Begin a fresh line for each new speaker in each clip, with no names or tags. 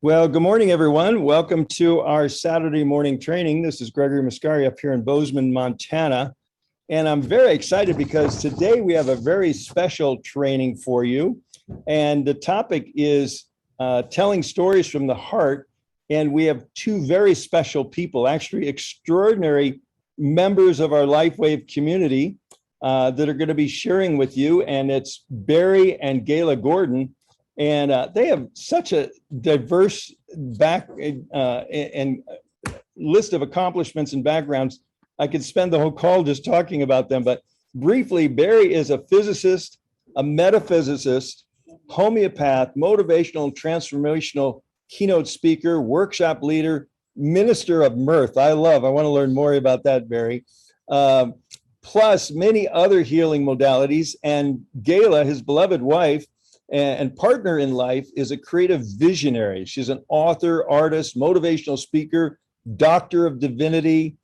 Well, good morning, everyone. Welcome to our Saturday morning training. This is Gregory Mascari up here in Bozeman, Montana. And I'm very excited because today we have a very special training for you. And the topic is telling stories from the heart. And we have two very special people, actually extraordinary members of our LifeWave community that are going to be sharing with you. And it's Barry and Gayla Gordon. And they have such a diverse and list of accomplishments and backgrounds. I could spend the whole call just talking about them, but briefly, Barry is a physicist, a metaphysicist, homeopath, motivational and transformational keynote speaker, workshop leader, minister of mirth. I want to learn more about that, Barry. Plus many other healing modalities. And Gayla, his beloved wife, and partner in life, is a creative visionary. She's an author, artist, motivational speaker, doctor of divinity.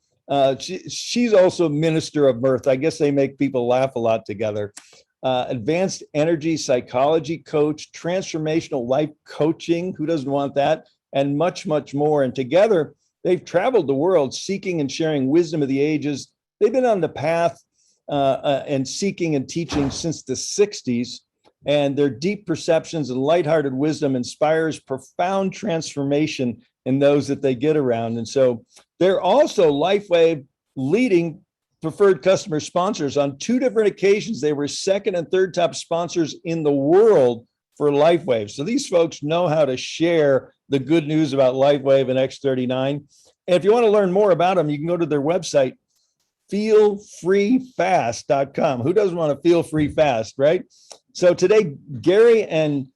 She's also minister of mirth. I guess they make people laugh a lot together. Advanced energy psychology coach, transformational life coaching. Who doesn't want that? And much, much more. And together, they've traveled the world seeking and sharing wisdom of the ages. They've been on the path and seeking and teaching since the 60s. And their deep perceptions and lighthearted wisdom inspires profound transformation in those that they get around. And so they're also LifeWave leading preferred customer sponsors. On two different occasions, they were second and third top sponsors in the world for LifeWave. So these folks know how to share the good news about LifeWave and X39. And if you want to learn more about them, you can go to their website, feelfreefast.com. Who doesn't want to feel free fast, right? So today, Gayla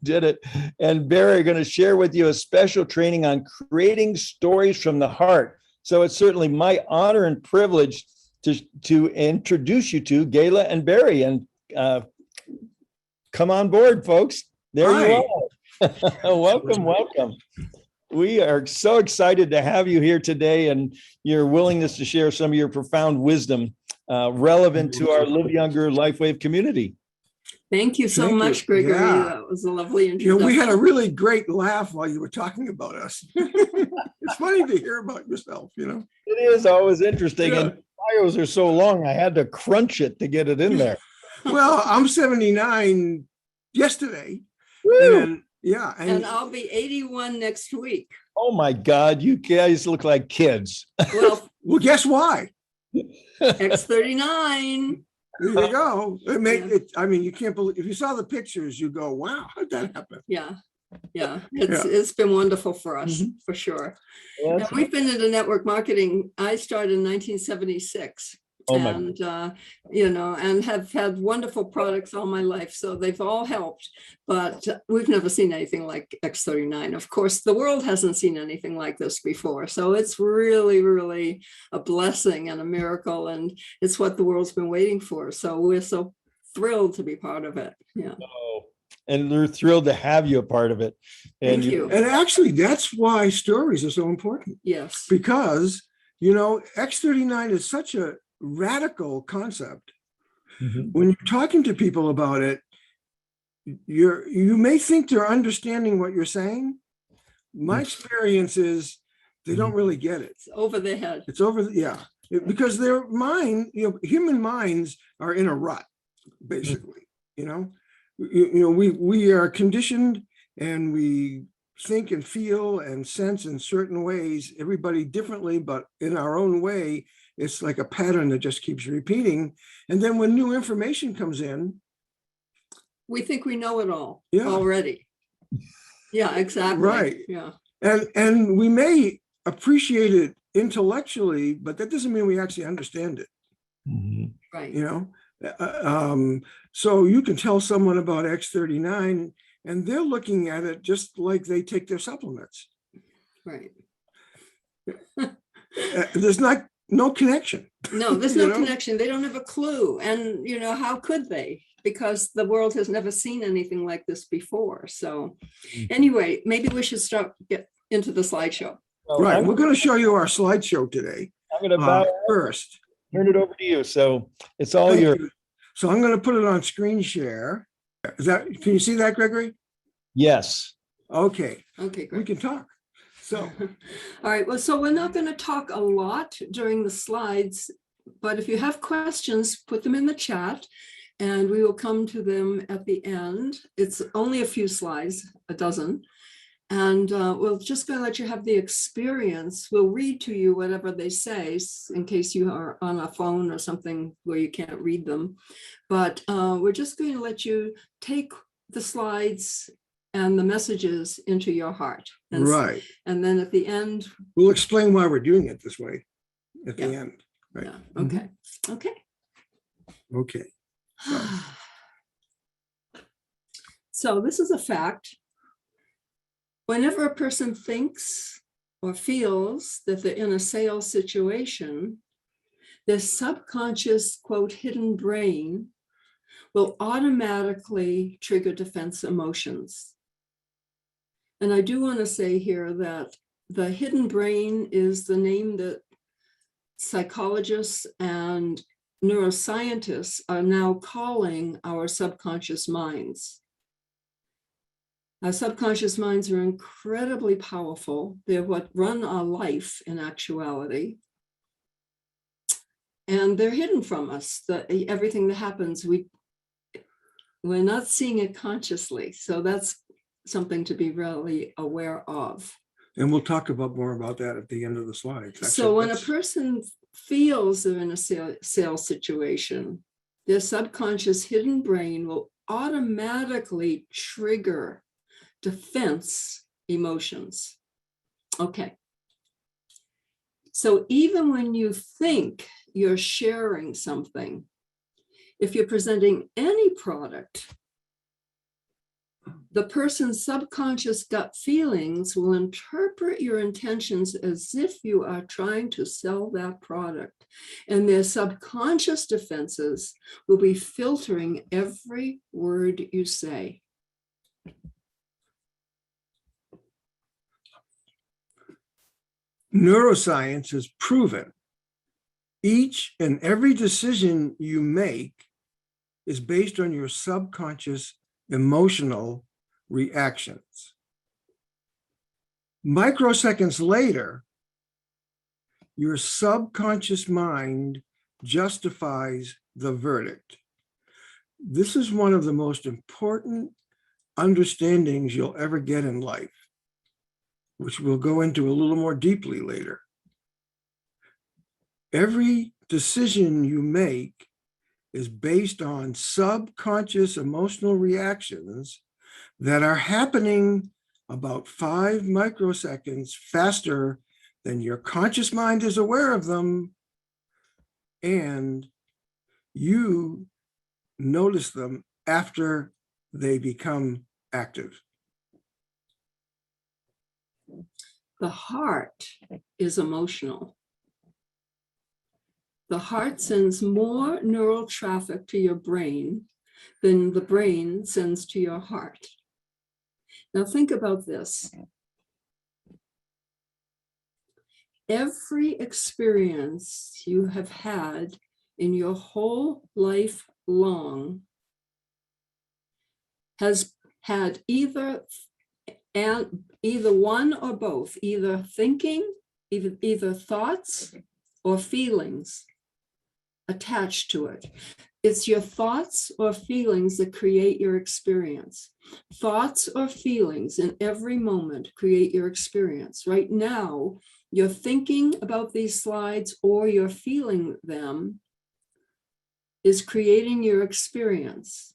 did it, and Barry are going to share with you a special training on creating stories from the heart. So it's certainly my honor and privilege to introduce you to Gayla and Barry. And come on board, folks. There Hi. You are. Welcome. We are so excited to have you here today and your willingness to share some of your profound wisdom relevant to our Live Younger LifeWave community.
Thank you so much, Gregory. Yeah. That was a lovely introduction.
We had a really great laugh while you were talking about us. It's funny to hear about yourself, It
is always interesting. Yeah. And bios are so long, I had to crunch it to get it in there.
Well, I'm 79 yesterday.
Woo!
And I'll be 81 next week.
Oh my God, you guys look like kids.
Well, guess why?
X39.
There you go. You can't believe, if you saw the pictures, you go, wow, how'd that happen?
Yeah. It's been wonderful for us, for sure. Yeah, and we've been into network marketing. I started in 1976. And have had wonderful products all my life. So they've all helped, but we've never seen anything like X39. Of course, the world hasn't seen anything like this before. So it's really, really a blessing and a miracle. And it's what the world's been waiting for. So we're so thrilled to be part of it. Yeah.
Oh, and we're thrilled to have you a part of it. And
Thank you.
And actually, that's why stories are so important.
Yes.
Because, X39 is such a radical concept. When you're talking to people about it, you may think they're understanding what you're saying. My experience is they don't really get it.
It's over their head.
It's over, because their mind, human minds are in a rut, basically. We are conditioned and we think and feel and sense in certain ways, everybody differently, but in our own way. It's like a pattern that just keeps repeating. And then when new information comes in,
we think we know it all already. Yeah, exactly.
Right.
Yeah.
And we may appreciate it intellectually, but that doesn't mean we actually understand it.
Right.
So you can tell someone about X39 and they're looking at it just like they take their supplements.
Right.
There's no connection.
No, there's no connection. They don't have a clue. And, how could they? Because the world has never seen anything like this before. So anyway, maybe we should get into the slideshow.
Right. We're going to show you our slideshow today.
I'm going to bow
first.
Turn it over to you. So it's all yours.
So I'm going to put it on screen share. Can you see that, Gregory?
Yes.
Okay,
Okay,
we
great.
can talk. So,
All right, well, so we're not going to talk a lot during the slides, but if you have questions, put them in the chat and we will come to them at the end. It's only a few slides, a dozen. And we're just going to let you have the experience. We'll read to you whatever they say in case you are on a phone or something where you can't read them. But we're just going to let you take the slides and the messages into your heart.
right.
And then at the end.
We'll explain why we're doing it this way at the
Yeah.
end. Right.
Yeah, okay, okay.
Okay.
So this is a fact. Whenever a person thinks or feels that they're in a sales situation, their subconscious, quote, hidden brain will automatically trigger defense emotions. And I do want to say here that the hidden brain is the name that psychologists and neuroscientists are now calling our subconscious minds. Our subconscious minds are incredibly powerful. They're what run our life in actuality. And they're hidden from us. Everything that happens, we're not seeing it consciously. So that's something to be really aware of.
And we'll talk about more about that at the end of the slides.
So when a person feels they're in a sales situation, their subconscious hidden brain will automatically trigger defense emotions. Okay. So even when you think you're sharing something, if you're presenting any product, the person's subconscious gut feelings will interpret your intentions as if you are trying to sell that product, and their subconscious defenses will be filtering every word you say.
Neuroscience has proven each and every decision you make is based on your subconscious emotional reactions. Microseconds later, your subconscious mind justifies the verdict. This is one of the most important understandings you'll ever get in life, which we'll go into a little more deeply later. Every decision you make is based on subconscious emotional reactions that are happening about 5 microseconds faster than your conscious mind is aware of them, and you notice them after they become active.
The heart is emotional. The heart sends more neural traffic to your brain than the brain sends to your heart. Now think about this. Every experience you have had in your whole life long has had either one or both, either thinking, either thoughts or feelings attached to it. It's your thoughts or feelings that create your experience. Thoughts or feelings in every moment create your experience. Right now, you're thinking about these slides or you're feeling them is creating your experience.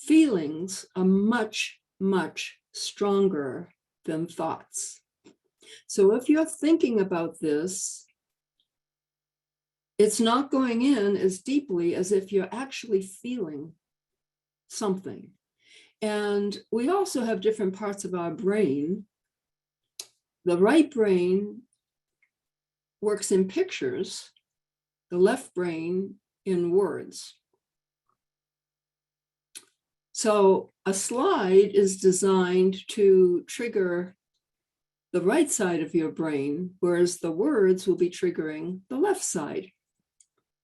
Feelings are much, much stronger than thoughts. So if you're thinking about this, it's not going in as deeply as if you're actually feeling something. And we also have different parts of our brain. The right brain works in pictures, the left brain in words. So a slide is designed to trigger the right side of your brain, whereas the words will be triggering the left side.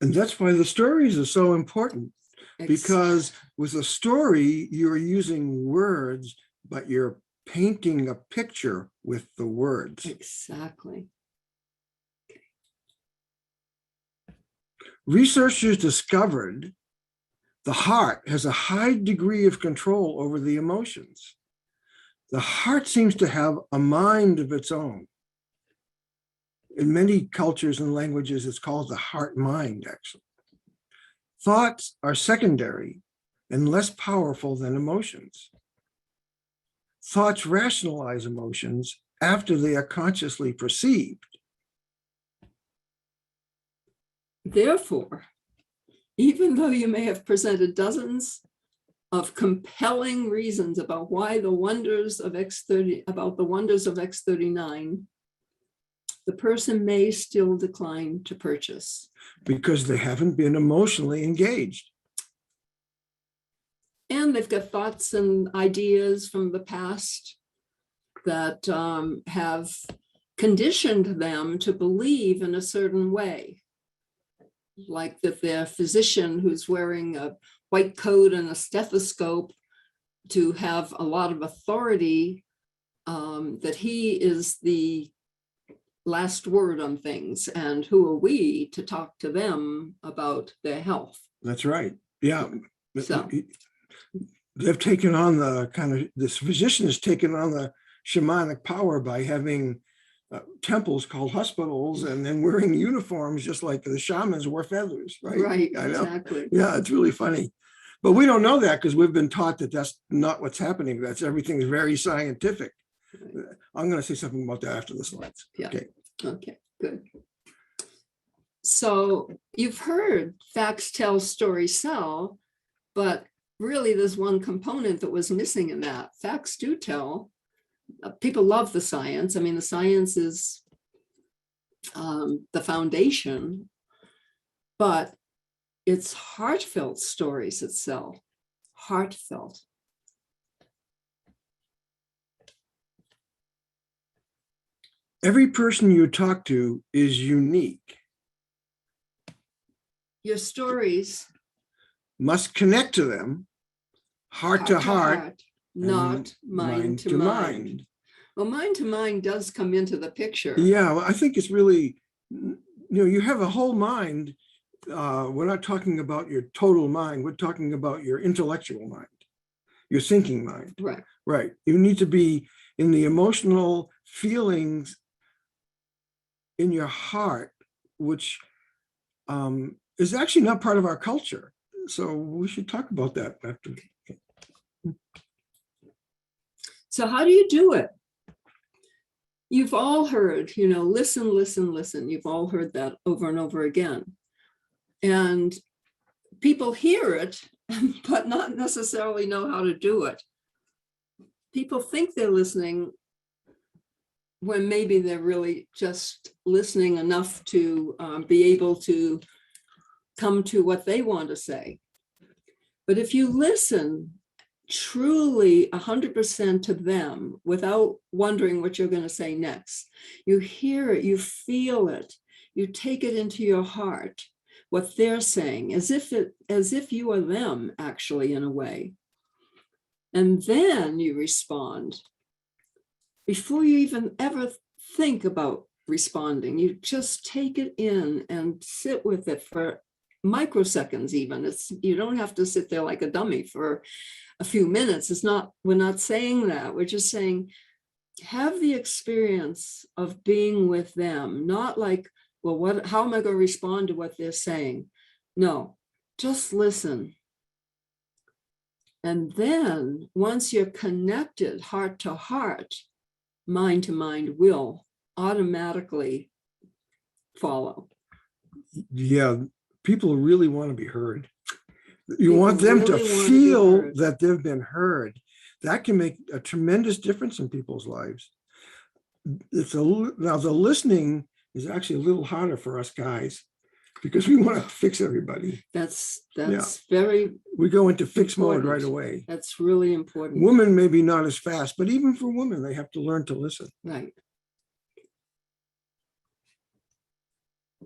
And that's why the stories are so important. because with a story, you're using words, but you're painting a picture with the words.
Exactly.
Researchers discovered the heart has a high degree of control over the emotions. The heart seems to have a mind of its own. In many cultures and languages, it's called the heart mind, actually. Thoughts are secondary and less powerful than emotions. Thoughts rationalize emotions after they are consciously perceived.
Therefore, even though you may have presented dozens of compelling reasons about why the wonders of X39, the person may still decline to purchase.
Because they haven't been emotionally engaged.
And they've got thoughts and ideas from the past that have conditioned them to believe in a certain way. Like that their physician who's wearing a white coat and a stethoscope to have a lot of authority, that he is the last word on things, and who are we to talk to them about their health?
That's right. Yeah.
So
They've taken on the kind of, this physician has taken on the shamanic power by having temples called hospitals and then wearing uniforms just like the shamans wore feathers, right?
right,
I know.
exactly.
Yeah, it's really funny. But we don't know that because we've been taught that that's not what's happening. That's everything is very scientific.
Right.
I'm going to say something about that after the slides.
Yeah.
Okay.
Okay, good. So you've heard facts tell, stories sell, but really there's one component that was missing in that. Facts do tell. People love the science. I mean, the science is the foundation, but it's heartfelt stories that sell. Heartfelt.
Every person you talk to is unique.
Your stories,
Must connect to them, heart to heart,
not mind to mind. Well, mind to mind does come into the picture.
Yeah, well, I think it's really, you have a whole mind. We're not talking about your total mind. We're talking about your intellectual mind, your thinking mind.
Right.
Right. You need to be in the emotional feelings in your heart, which is actually not part of our culture. So we should talk about that after.
So how do you do it? You've all heard, listen, listen, listen. You've all heard that over and over again. And people hear it, but not necessarily know how to do it. People think they're listening when maybe they're really just listening enough to be able to come to what they want to say. But if you listen truly 100% to them without wondering what you're going to say next, you hear it, you feel it, you take it into your heart, what they're saying, as if you are them, actually, in a way. And then you respond. Before you even ever think about responding, you just take it in and sit with it for microseconds even. You don't have to sit there like a dummy for a few minutes. We're not saying that. We're just saying, have the experience of being with them, not like, well, how am I going to respond to what they're saying? No, just listen. And then once you're connected heart to heart, mind to mind will automatically follow.
Yeah, people really want to be heard. You want them to feel that they've been heard. That can make a tremendous difference in people's lives. Now the listening is actually a little harder for us guys because we want to fix everybody.
That's very.
We go into fix
important.
mode right away.
That's really important.
Women maybe not as fast, but even for women, they have to learn to listen.
Right.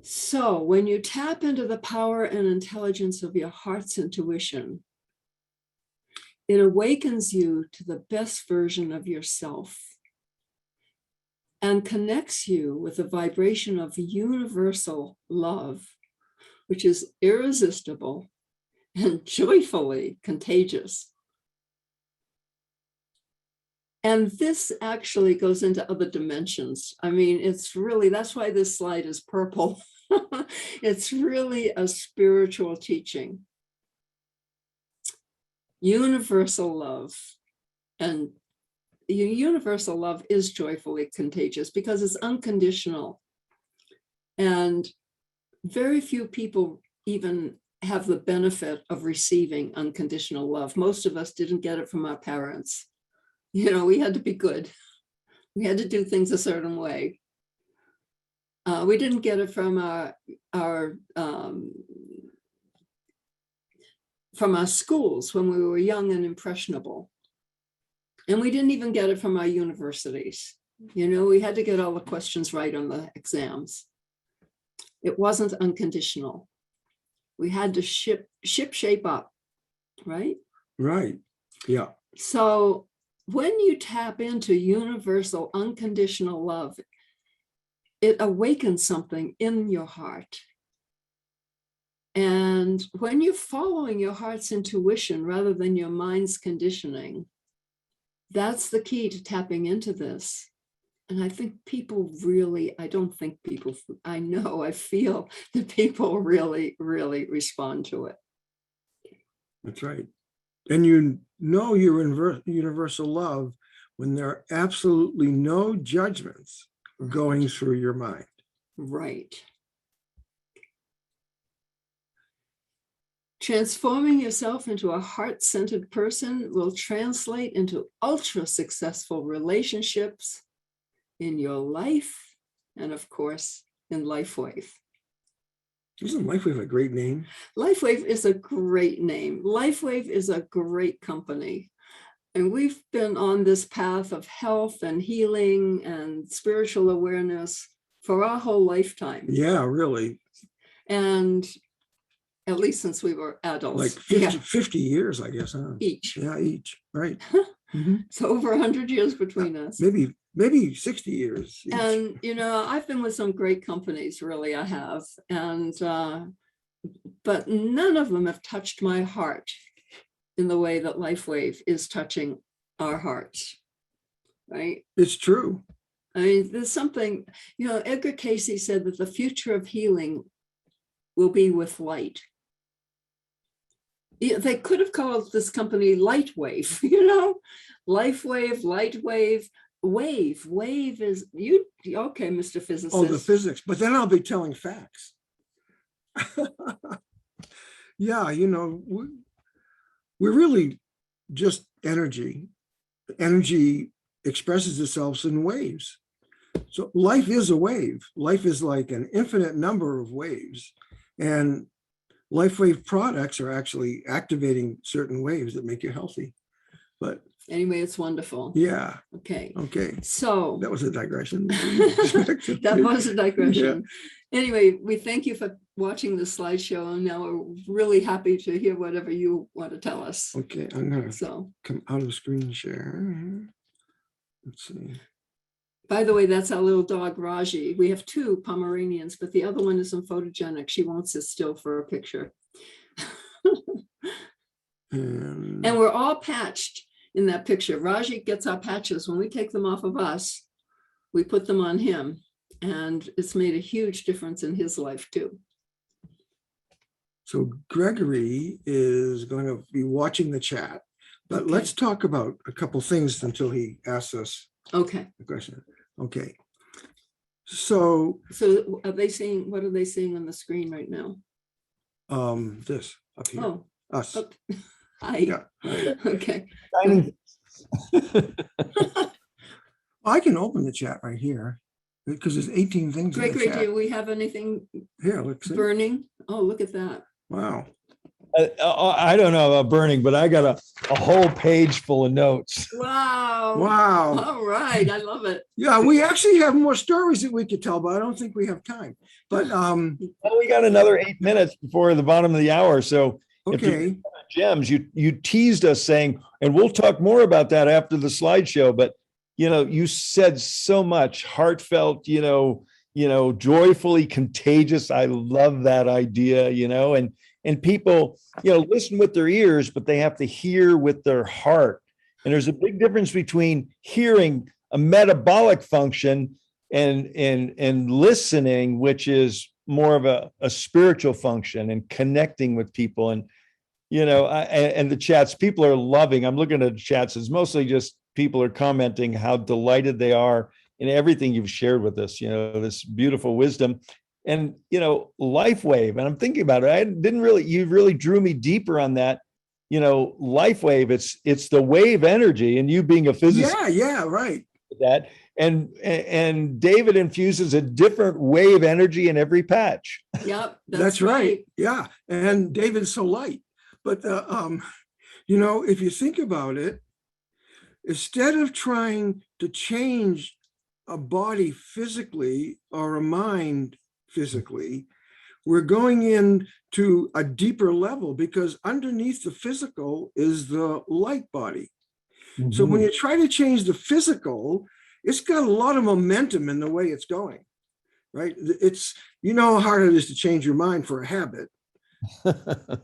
So when you tap into the power and intelligence of your heart's intuition, it awakens you to the best version of yourself and connects you with a vibration of universal love, which is irresistible and joyfully contagious. And this actually goes into other dimensions. I mean, it's really, that's why this slide is purple. It's really a spiritual teaching. Universal love. And universal love is joyfully contagious because it's unconditional. And very few people even have the benefit of receiving unconditional love. Most of us didn't get it from our parents. You know, we had to be good. We had to do things a certain way. We didn't get it from our schools when we were young and impressionable. And we didn't even get it from our universities. You know, we had to get all the questions right on the exams. It wasn't unconditional. We had to shape up, right?
Right. Yeah.
So when you tap into universal unconditional love, it awakens something in your heart. And when you're following your heart's intuition rather than your mind's conditioning, that's the key to tapping into this. And I think people really, I don't think people, I know, I feel that people really, really respond to it.
That's right. And you know you're in universal love when there are absolutely no judgments going through your mind.
Right. Transforming yourself into a heart-centered person will translate into ultra-successful relationships in your life and, of course, in LifeWave.
Isn't LifeWave a great name?
LifeWave is a great name. LifeWave is a great company. And we've been on this path of health and healing and spiritual awareness for our whole lifetime.
Yeah, really.
And at least since we were adults.
Like 50 years, I guess, huh?
Each.
Yeah, each, right.
So over 100 years between us.
Maybe 60 years. Each.
And, you know, I've been with some great companies, really, I have. And, but none of them have touched my heart in the way that LifeWave is touching our hearts, right?
It's true.
I mean, there's something, you know, Edgar Cayce said that the future of healing will be with light. Yeah, they could have called this company Lightwave, you know, LifeWave, Lightwave, Wave is you. Okay, Mr. Physicist.
Oh, the physics, but then I'll be telling facts. Yeah, you know, we're really just energy. Energy expresses itself in waves. So life is a wave. Life is like an infinite number of waves. And LifeWave products are actually activating certain waves that make you healthy. But
anyway, it's wonderful.
Yeah.
Okay.
Okay.
So
that was a digression.
That was a digression. Yeah. Anyway, we thank you for watching the slideshow, and now we're really happy to hear whatever you want to tell us.
Okay, I'm gonna come out of screen share. Let's see.
By the way, that's our little dog, Raji. We have two Pomeranians, but the other one isn't photogenic. She won't sit still for a picture. And we're all patched in that picture. Raji gets our patches. When we take them off of us, we put them on him. And it's made a huge difference in his life too. So
Gregory is going to be watching the chat, but let's talk about a couple things until he asks us a question. Okay. So
are they seeing, what are they seeing on the screen right now?
This up here.
Oh,
us.
Hi.
Yeah.
Okay.
I can open the chat right here because there's 18 things.
Gregory, do we have anything
here? Let's see.
Burning? Oh, look at that.
Wow.
I don't know about burning, but I got a whole page full of notes.
Wow.
Wow.
All right. I love it.
Yeah, we actually have more stories that we could tell, but I don't think we have time. But
Well, we got another 8 minutes before the bottom of the hour. So if there's
okay.
gems, you teased us saying, and we'll talk more about that after the slideshow, but you said so much heartfelt, joyfully contagious. I love that idea, and people, listen with their ears, but they have to hear with their heart. And there's a big difference between hearing a metabolic function and listening, which is more of a spiritual function and connecting with people. And, and the chats, people are loving. I'm looking at the chats. It's mostly just people are commenting how delighted they are in everything you've shared with us, this beautiful wisdom. And, LifeWave, and I'm thinking about it. You really drew me deeper on that. LifeWave, it's the wave energy, and you being a physicist.
Yeah, right.
That and David infuses a different wave energy in every patch.
Yep.
That's right. Yeah. And David's so light. But if you think about it, instead of trying to change a body physically or a mind physically, we're going into a deeper level, because underneath the physical is the light body. Mm-hmm. So when you try to change the physical, it's got a lot of momentum in the way it's going, right? It's, how hard it is to change your mind for a habit. Yep.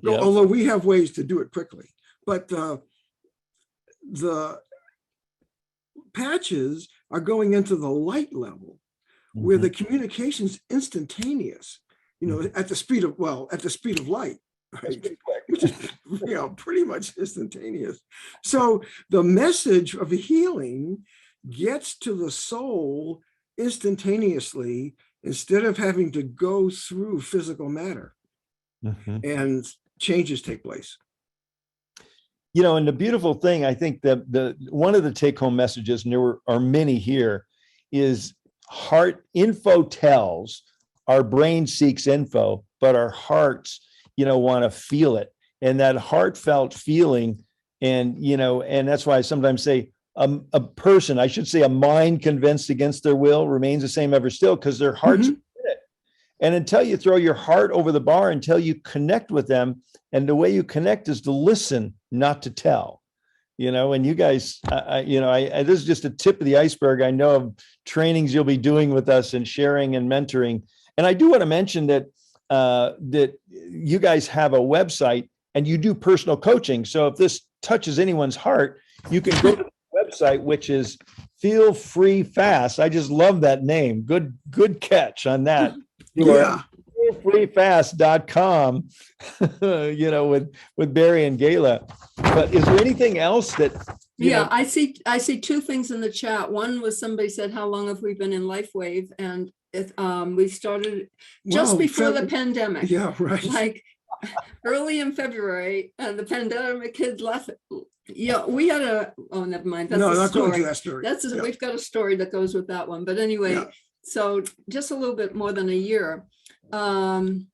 Although we have ways to do it quickly. But the patches are going into the light level, where the communication's instantaneous, at the speed of light, right? Which is, pretty much instantaneous. So the message of healing gets to the soul instantaneously, instead of having to go through physical matter, and changes take place.
And the beautiful thing, I think that the one of the take-home messages, and there are many here, is heart info tells, our brain seeks info, but our hearts, want to feel it. And that heartfelt feeling, and that's why I sometimes say a person, I should say a mind convinced against their will remains the same ever still, because their hearts are in it. And until you throw your heart over the bar, until you connect with them, and the way you connect is to listen, not to tell. And you guys, this is just a tip of the iceberg. I know of trainings you'll be doing with us and sharing and mentoring. And I do want to mention that you guys have a website and you do personal coaching. So if this touches anyone's heart, you can go to the website, which is Feel Free Fast. I just love that name. Good catch on that.
Yeah.
feelfreefast.com, with Barry and Gayla. But is there anything else that?
I see two things in the chat. One was somebody said, how long have we been in LifeWave? And we started just before the pandemic.
Yeah, right.
Like early in February, and the pandemic had left. Yeah, we had never mind. That's a story.
Going to that story.
We've got a story that goes with that one. But anyway, so just a little bit more than a year. And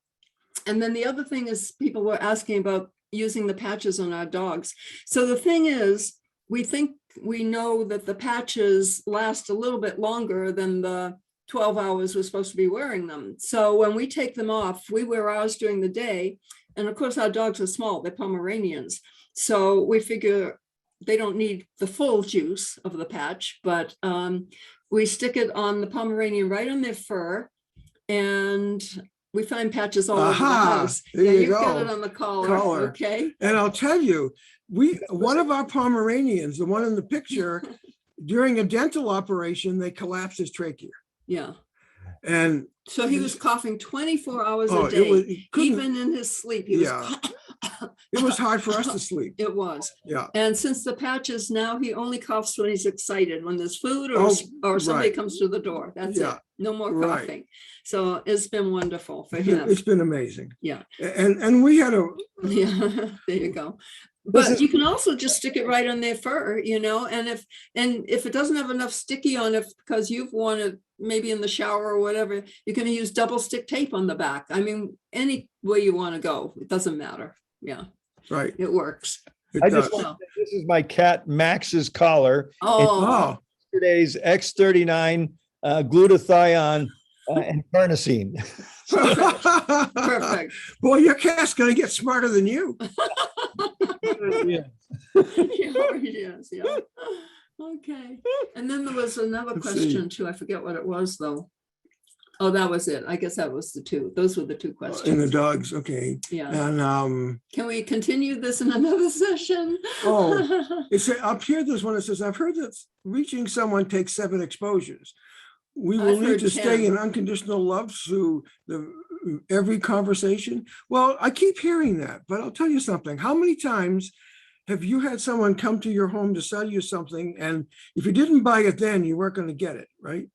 then the other thing is, people were asking about using the patches on our dogs. So the thing is, we know that the patches last a little bit longer than the 12 hours we're supposed to be wearing them. So when we take them off, we wear ours during the day. And of course, our dogs are small, they're Pomeranians. So we figure they don't need the full juice of the patch, but we stick it on the Pomeranian right on their fur. And we find patches all over the house. You've got it on the collar. Okay.
And I'll tell you, one of our Pomeranians, the one in the picture, during a dental operation, they collapsed his trachea.
Yeah.
And
so he was coughing 24 hours a day, even in his sleep. He was
it was hard for us to sleep.
It was.
Yeah.
And since the patches, now he only coughs when he's excited, when there's food or somebody comes to the door. That's it. No more coughing. Right. So it's been wonderful for him.
It's been amazing.
Yeah.
And we had
there you go. But you can also just stick it right on their fur, and if it doesn't have enough sticky on it because you've worn it maybe in the shower or whatever, you can use double stick tape on the back. I mean, any way you want to go, it doesn't matter. Yeah,
Right.
it works.
It
I
does.
just want to say, this is my cat Max's collar.
Oh,
Yesterday's X39 glutathione and carnosine.
perfect.
Boy, your cat's gonna get smarter than you.
Yeah.
Yes, yeah. Okay. And then there was another
Let's
question too. I forget what it was though. Oh, that was it. I guess that was the two. Those were the two
In the
questions.
dogs, okay.
Yeah.
And
Can we continue this in another session?
Oh. it's up here, there's one that says, I've heard that reaching someone takes 7 exposures. We will
I've
need
heard
to stay
10.
in unconditional love through every conversation. Well, I keep hearing that, but I'll tell you something. How many times have you had someone come to your home to sell you something, and if you didn't buy it then, you weren't going to get it, right?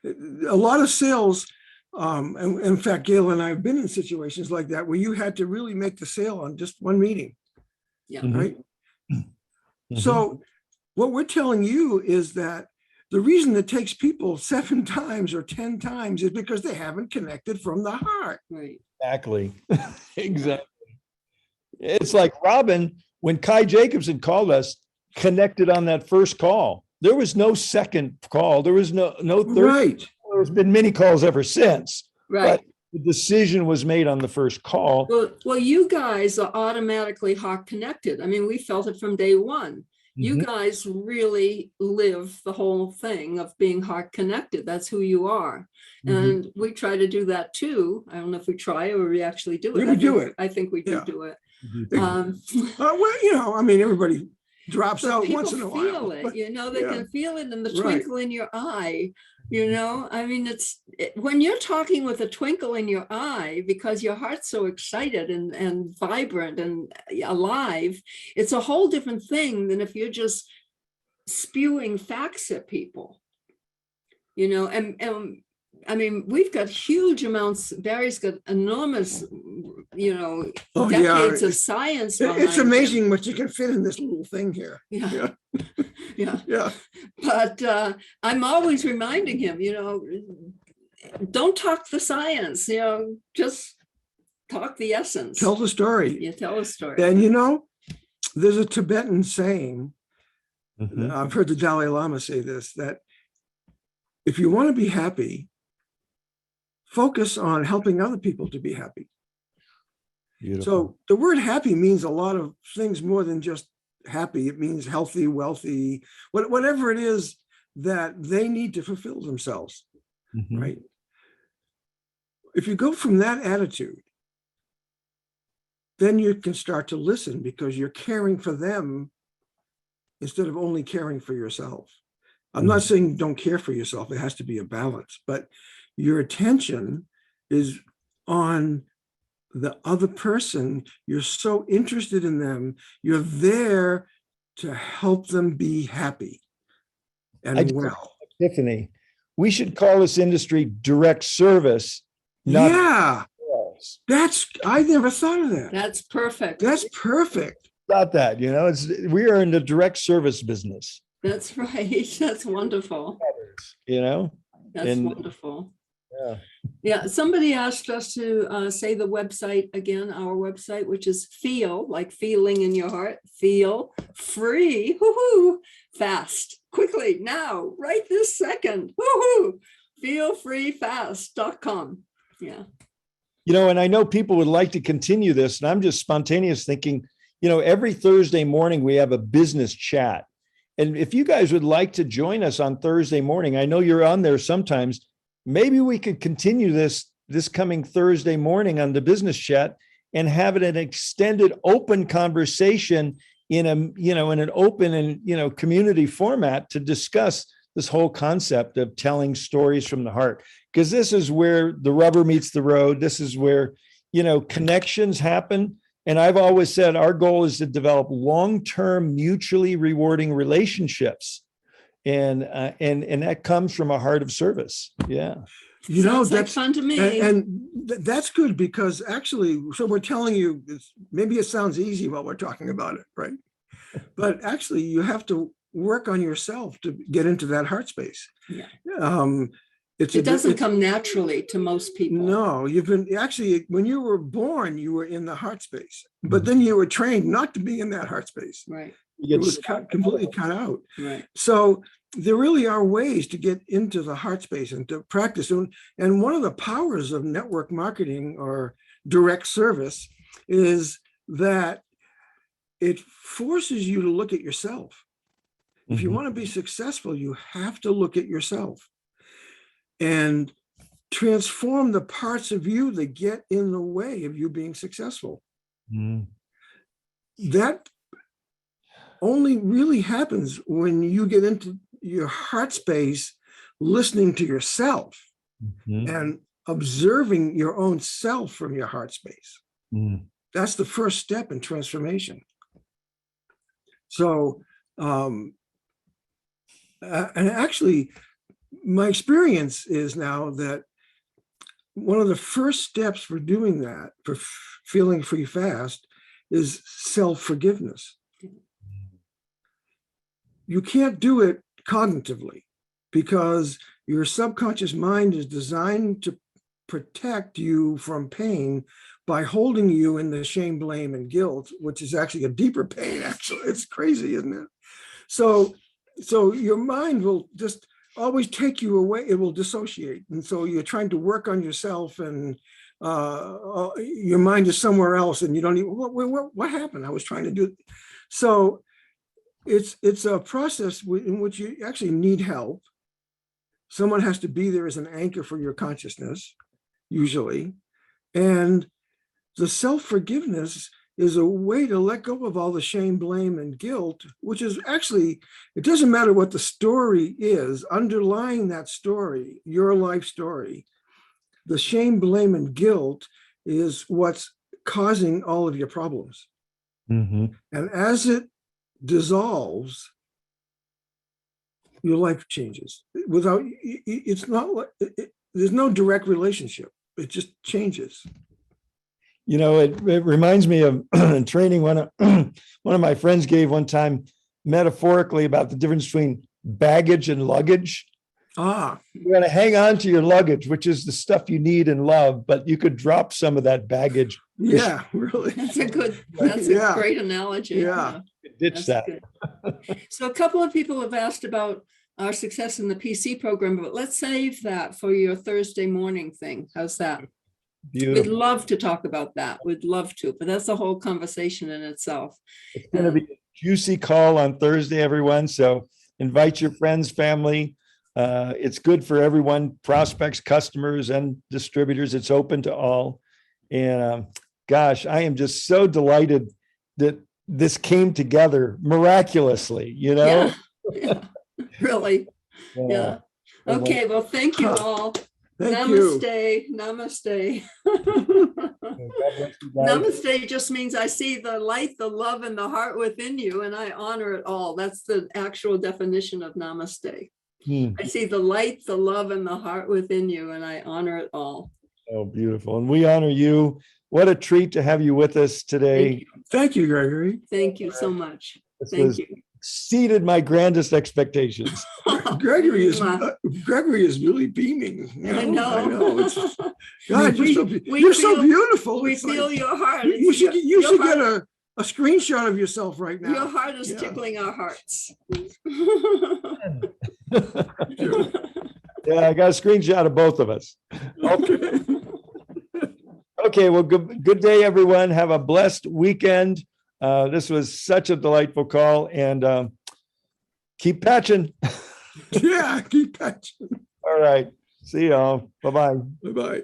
A lot of sales, and in fact, Gail and I have been in situations like that where you had to really make the sale on just one meeting.
Yeah.
Right.
Mhm.
So what we're telling you is that the reason it takes people 7 times or 10 times is because they haven't connected from the heart.
Right.
Exactly. Exactly. It's like Robin, when Kai Jacobson called us, connected on that first call. There was no second call. There was no third.
Right.
There's been many calls ever since.
Right.
But the decision was made on the first call.
Well, you guys are automatically heart connected. I mean, we felt it from day one. You
Mhm.
guys really live the whole thing of being heart connected. That's who you are.
Mhm.
And we try to do that too. I don't know if we try or we actually do it.
We do it.
I think we do
Yeah.
do it.
Mhm.
Well, I mean, everybody drops
But
out
people
once in a while.
feel it,
but-
they
yeah.
can feel it in the
Right.
twinkle in your eye, I mean, when you're talking with a twinkle in your eye, because your heart's so excited and vibrant and alive, it's a whole different thing than if you're just spewing facts at people, and I mean, we've got huge amounts. Barry's got enormous,
Oh, yeah.
decades of science.
It's
behind him.
amazing what you can fit in this little thing here.
Yeah.
Yeah.
Yeah.
Yeah.
But I'm always reminding him, don't talk the science, just talk the essence.
Tell the story.
You tell a story.
And there's a Tibetan saying,
Mhm.
I've heard the Dalai Lama say this, that if you want to be happy, focus on helping other people to be happy.
Beautiful.
So the word happy means a lot of things more than just happy. It means healthy, wealthy, whatever it is that they need to fulfill themselves,
Mhm.
right? If you go from that attitude, then you can start to listen because you're caring for them instead of only caring for yourself. I'm not saying don't care for yourself. It has to be a balance, but your attention is on the other person. You're so interested in them. You're there to help them be happy and
I just-
well.
Tiffany, we should call this industry direct service, not
Yeah,
sales.
I never thought of that.
That's perfect.
That's perfect.
About that, we are in the direct service business,
That's right. That's wonderful. That's
And-
wonderful.
Yeah.
Yeah, somebody asked us to say the website again, our website, which is feel, like feeling in your heart, feel free, woohoo, fast, quickly, now, right this second, woohoo, feelfreefast.com. Yeah.
And I know people would like to continue this, and I'm just spontaneous thinking, every Thursday morning we have a business chat. And if you guys would like to join us on Thursday morning, I know you're on there sometimes, maybe we could continue this coming Thursday morning on the business chat and have it an extended open conversation in an open and, community format to discuss this whole concept of telling stories from the heart. Because this is where the rubber meets the road. This is where, connections happen. And I've always said our goal is to develop long-term, mutually rewarding relationships. And that comes from a heart of service. Yeah.
Sounds like
that's
fun to me.
that's good because actually, so we're telling you, maybe it sounds easy while we're talking about it, right? But actually, you have to work on yourself to get into that heart space.
Yeah. It doesn't come naturally to most people.
No, you've been actually, when you were born, you were in the heart space, but then you were trained not to be in that heart space.
Right,
It was completely cut out.
right.
So there really are ways to get into the heart space and to practice. And one of the powers of network marketing or direct service is that it forces you to look at yourself. If you want to be successful, you have to look at yourself and transform the parts of you that get in the way of you being successful. That only really happens when you get into your heart space, listening to yourself and observing your own self from your heart space. That's the first step in transformation. So, and actually, my experience is now that one of the first steps for doing that, for feeling free fast, is self-forgiveness. You can't do it cognitively because your subconscious mind is designed to protect you from pain by holding you in the shame, blame, and guilt, which is actually a deeper pain, actually. It's crazy, isn't it? So your mind will just always take you away. It will dissociate. And so you're trying to work on yourself and your mind is somewhere else and you don't even, what happened? I was trying to do. So it's a process in which you actually need help. Someone has to be there as an anchor for your consciousness, usually. And the self-forgiveness is a way to let go of all the shame, blame, and guilt, which is actually, it doesn't matter what the story is, underlying that story, your life story, the shame, blame, and guilt is what's causing all of your problems. And as it dissolves, your life changes. Without, it's not like, there's no direct relationship. It just changes.
You know, it reminds me of training one of my friends gave one time metaphorically about the difference between baggage and luggage. You're going to hang on to your luggage, which is the stuff you need and love, but you could drop some of that baggage.
Yeah, really.
That's a great analogy.
Yeah.
Ditch that.
So a couple of people have asked about our success in the PC program, but let's save that for your Thursday morning thing. How's that?
Beautiful.
We'd love to talk about that. We'd love to, but that's a whole conversation in itself.
It's going to be a juicy call on Thursday, everyone. So invite your friends, family. It's good for everyone, prospects, customers, and distributors. It's open to all. And gosh, I am just so delighted that this came together miraculously, you know?
Yeah. Really. Yeah. Okay. Well, thank you all.
Thank
Namaste.
you.
Namaste.
You.
Namaste just means I see the light, the love, and the heart within you, and I honor it all. That's the actual definition of namaste. I see the light, the love, and the heart within you, and I honor it all.
Oh, beautiful. And we honor you. What a treat to have you with us today.
Thank you, Gregory.
Thank you so much.
This
Thank you.
exceeded my grandest expectations.
Gregory is really beaming.
I know.
It's, God, you're so beautiful.
We
It's
feel
like,
your heart.
you should
Your
get
heart-
a screenshot of yourself right now.
Your heart is
Yeah.
tickling our hearts.
Yeah, I got a screenshot of both of us. Okay. Okay, well, good day, everyone. Have a blessed weekend. This was such a delightful call, and keep patching.
Yeah, keep patching.
All right. See y'all. Bye-bye.
Bye-bye.